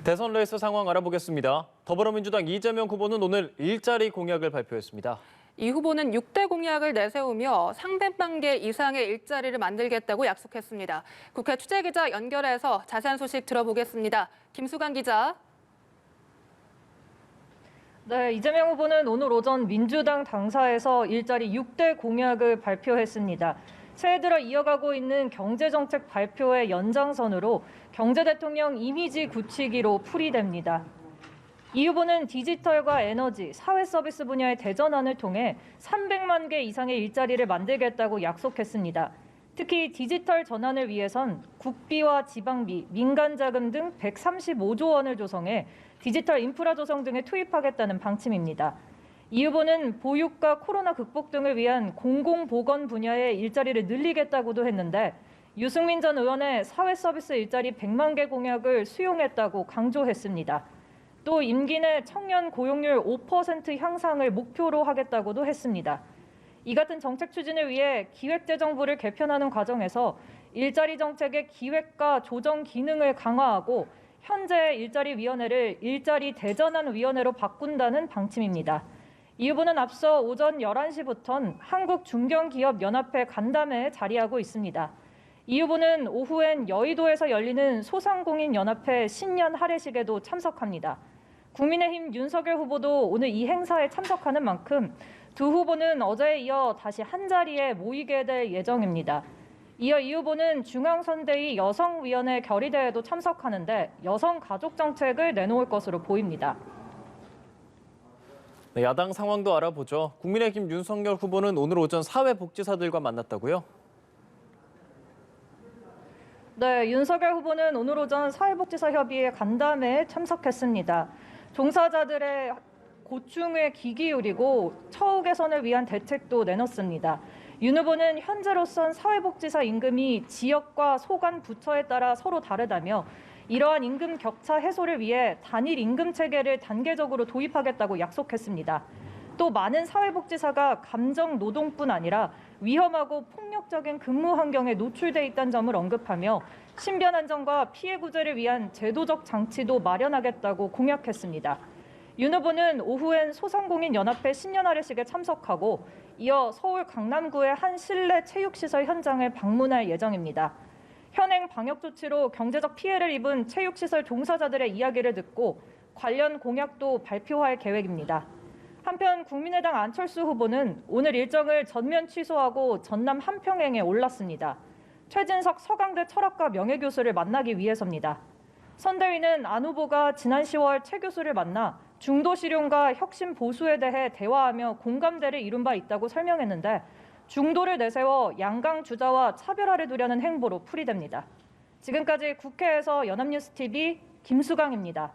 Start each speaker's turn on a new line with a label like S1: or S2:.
S1: 대선 레이스 상황 알아보겠습니다. 더불어민주당 이재명 후보는 오늘 일자리 공약을 발표했습니다.
S2: 이 후보는 6대 공약을 내세우며 상대방 개 이상의 일자리를 만들겠다고 약속했습니다. 국회 취재기자 연결해서 자세한 소식 들어보겠습니다. 김수강 기자.
S3: 네, 이재명 후보는 오늘 오전 민주당 당사에서 일자리 6대 공약을 발표했습니다. 새해 들어 이어가고 있는 경제정책 발표의 연장선으로 경제대통령 이미지 굳히기로 풀이됩니다. 이 후보는 디지털과 에너지, 사회서비스 분야의 대전환을 통해 300만 개 이상의 일자리를 만들겠다고 약속했습니다. 특히 디지털 전환을 위해선 국비와 지방비, 민간자금 등 135조 원을 조성해 디지털 인프라 조성 등에 투입하겠다는 방침입니다. 이 후보는 보육과 코로나 극복 등을 위한 공공보건 분야의 일자리를 늘리겠다고도 했는데 유승민 전 의원의 사회서비스 일자리 100만 개 공약을 수용했다고 강조했습니다. 또 임기 내 청년 고용률 5% 향상을 목표로 하겠다고도 했습니다. 이 같은 정책 추진을 위해 기획재정부를 개편하는 과정에서 일자리 정책의 기획과 조정 기능을 강화하고 현재 일자리위원회를 일자리 대전환위원회로 바꾼다는 방침입니다. 이 후보는 앞서 오전 11시부터 한국중견기업연합회 간담회에 자리하고 있습니다. 이 후보는 오후엔 여의도에서 열리는 소상공인연합회 신년 할애식에도 참석합니다. 국민의힘 윤석열 후보도 오늘 이 행사에 참석하는 만큼 두 후보는 어제에 이어 다시 한자리에 모이게 될 예정입니다. 이어 이 후보는 중앙선대위 여성위원회 결의대회도 참석하는데 여성가족정책을 내놓을 것으로 보입니다.
S1: 네, 야당 상황도 알아보죠. 국민의힘 윤석열 후보는 오늘 오전 사회복지사들과 만났다고요?
S3: 네, 윤석열 후보는 오늘 오전 사회복지사협의회 간담회에 참석했습니다. 종사자들의 고충에 귀 기울이고 처우 개선을 위한 대책도 내놓습니다. 윤 후보는 현재로선 사회복지사 임금이 지역과 소관 부처에 따라 서로 다르다며 이러한 임금 격차 해소를 위해 단일 임금 체계를 단계적으로 도입하겠다고 약속했습니다. 또 많은 사회복지사가 감정 노동뿐 아니라 위험하고 폭력적인 근무 환경에 노출돼 있다는 점을 언급하며 신변 안정과 피해 구제를 위한 제도적 장치도 마련하겠다고 공약했습니다. 윤 후보는 오후엔 소상공인연합회 신년 할애식에 참석하고 이어 서울 강남구의 한 실내 체육시설 현장을 방문할 예정입니다. 현행 방역 조치로 경제적 피해를 입은 체육시설 종사자들의 이야기를 듣고 관련 공약도 발표할 계획입니다. 한편 국민의당 안철수 후보는 오늘 일정을 전면 취소하고 전남 한평행에 올랐습니다. 최진석 서강대 철학과 명예교수를 만나기 위해서입니다. 선대위는 안 후보가 지난 10월 최 교수를 만나 중도실용과 혁신 보수에 대해 대화하며 공감대를 이룬 바 있다고 설명했는데 중도를 내세워 양강 주자와 차별화를 두려는 행보로 풀이됩니다. 지금까지 국회에서 연합뉴스TV 김수강입니다.